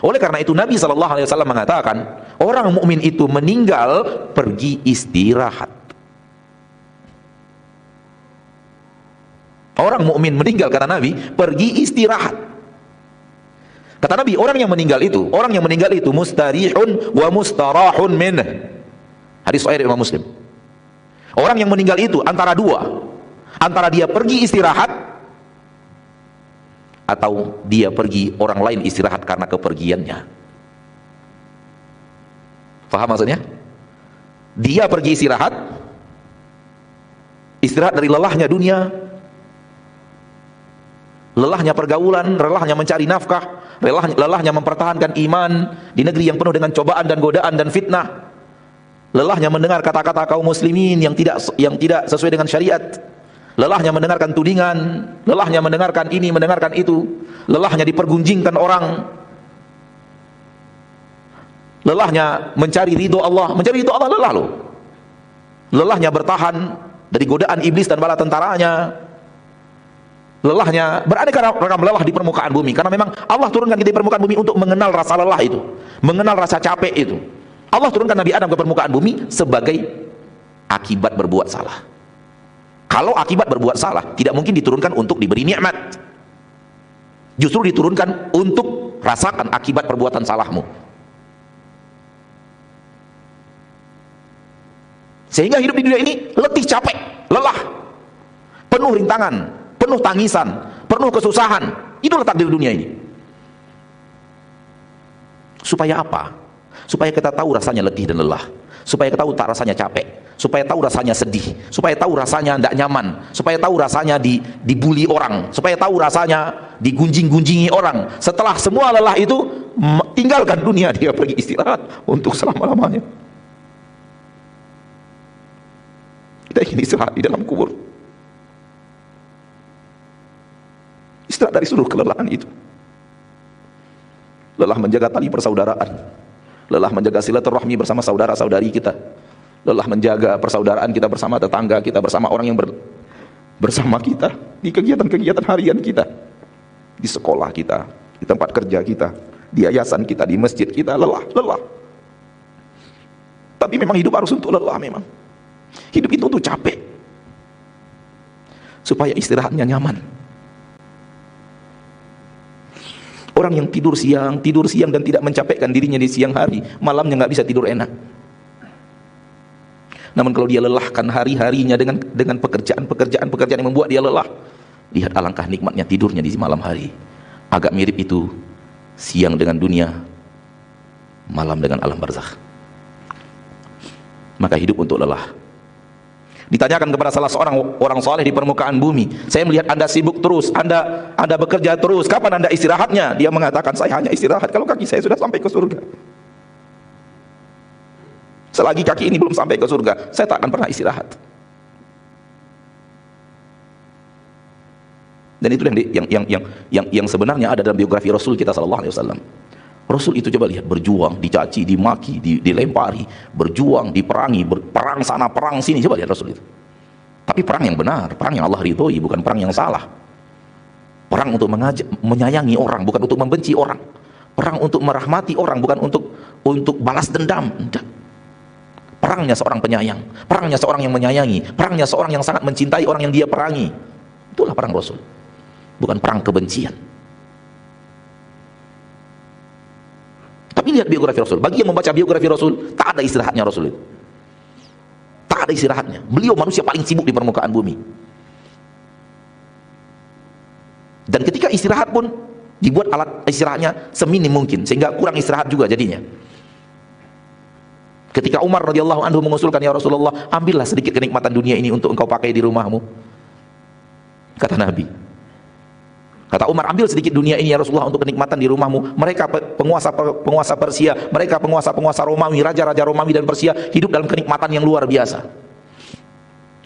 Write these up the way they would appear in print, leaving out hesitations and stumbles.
Oleh karena itu Nabi SAW mengatakan, orang mukmin itu meninggal pergi istirahat. Orang mukmin meninggal, kata Nabi, pergi istirahat. Kata Nabi, orang yang meninggal itu mustarihun wa mustarahun minh. Hadis sahih Imam Muslim. Orang yang meninggal itu antara dua, antara dia pergi istirahat atau dia pergi orang lain istirahat karena kepergiannya. Faham maksudnya? Dia pergi istirahat dari lelahnya dunia, lelahnya pergaulan, lelahnya mencari nafkah, lelahnya mempertahankan iman di negeri yang penuh dengan cobaan dan godaan dan fitnah, lelahnya mendengar kata-kata kaum muslimin yang tidak sesuai dengan syariat, lelahnya mendengarkan tudingan, lelahnya mendengarkan ini, mendengarkan itu, lelahnya dipergunjingkan orang, lelahnya mencari ridho Allah. Mencari ridho Allah lelah loh. Lelahnya bertahan dari godaan iblis dan bala tentaranya, lelahnya beraneka ragam lelah di permukaan bumi, karena memang Allah turunkan kita di permukaan bumi untuk mengenal rasa lelah itu, mengenal rasa capek itu. Allah turunkan Nabi Adam ke permukaan bumi sebagai akibat berbuat salah. Kalau akibat berbuat salah, tidak mungkin diturunkan untuk diberi nikmat, justru diturunkan untuk rasakan akibat perbuatan salahmu. Sehingga hidup di dunia ini letih, capek, lelah, penuh rintangan, penuh tangisan, penuh kesusahan. Itulah takdir dunia ini. Supaya apa? Supaya kita tahu rasanya letih dan lelah, supaya kita tahu tak rasanya capek, supaya tahu rasanya sedih, supaya tahu rasanya tidak nyaman, supaya tahu rasanya dibully orang, supaya tahu rasanya digunjing-gunjingi orang. Setelah semua lelah itu, tinggalkan dunia, dia pergi istirahat untuk selama-lamanya. Kita ingin istirahat di dalam kubur, istirahat dari seluruh kelelahan itu. Lelah menjaga tali persaudaraan, lelah menjaga silaturahmi bersama saudara-saudari kita, lelah menjaga persaudaraan kita bersama tetangga kita, bersama orang yang bersama kita di kegiatan-kegiatan harian kita, di sekolah kita, di tempat kerja kita, di yayasan kita, di masjid kita. Lelah. Tapi memang hidup harus untuk lelah. Memang hidup itu untuk capek, supaya istirahatnya nyaman. Orang yang tidur siang dan tidak mencapekkan dirinya di siang hari, malamnya nggak bisa tidur enak. Namun kalau dia lelahkan hari-harinya dengan pekerjaan yang membuat dia lelah, lihat alangkah nikmatnya tidurnya di malam hari. Agak mirip itu siang dengan dunia, malam dengan alam barzakh. Maka hidup untuk lelah. Ditanyakan kepada salah seorang orang soleh di permukaan bumi, saya melihat Anda sibuk terus, Anda bekerja terus, kapan Anda istirahatnya? Dia mengatakan, saya hanya istirahat kalau kaki saya sudah sampai ke surga. Selagi kaki ini belum sampai ke surga, saya tak akan pernah istirahat. Dan itu yang sebenarnya ada dalam biografi Rasul kita sallallahu alaihi wasallam. Rasul itu coba lihat, berjuang, dicaci, dimaki, dilempari, berjuang, diperangi, perang sana, perang sini. Coba lihat Rasul itu. Tapi perang yang benar, perang yang Allah ridhoi, bukan perang yang salah. Perang untuk menyayangi orang, bukan untuk membenci orang. Perang untuk merahmati orang, bukan untuk balas dendam. Tidak. Perangnya seorang penyayang, perangnya seorang yang menyayangi, perangnya seorang yang sangat mencintai orang yang dia perangi. Itulah perang Rasul, bukan perang kebencian. Tapi lihat biografi Rasul. Bagi yang membaca biografi Rasul, tak ada istirahatnya Rasul itu. Tak ada istirahatnya. Beliau manusia paling sibuk di permukaan bumi. Dan ketika istirahat pun dibuat alat istirahatnya seminim mungkin, sehingga kurang istirahat juga jadinya. Ketika Umar radhiyallahu anhu mengusulkan, ya Rasulullah, ambillah sedikit kenikmatan dunia ini untuk engkau pakai di rumahmu. Kata Nabi, kata Umar, ambil sedikit dunia ini ya Rasulullah untuk kenikmatan di rumahmu. Mereka penguasa Persia, mereka penguasa Romawi, raja-raja Romawi dan Persia hidup dalam kenikmatan yang luar biasa.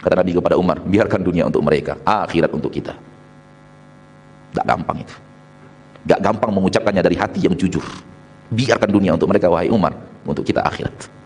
Kata Nabi kepada Umar, biarkan dunia untuk mereka, akhirat untuk kita. Gak gampang itu, gak gampang mengucapkannya dari hati yang jujur. Biarkan dunia untuk mereka wahai Umar, untuk kita akhirat.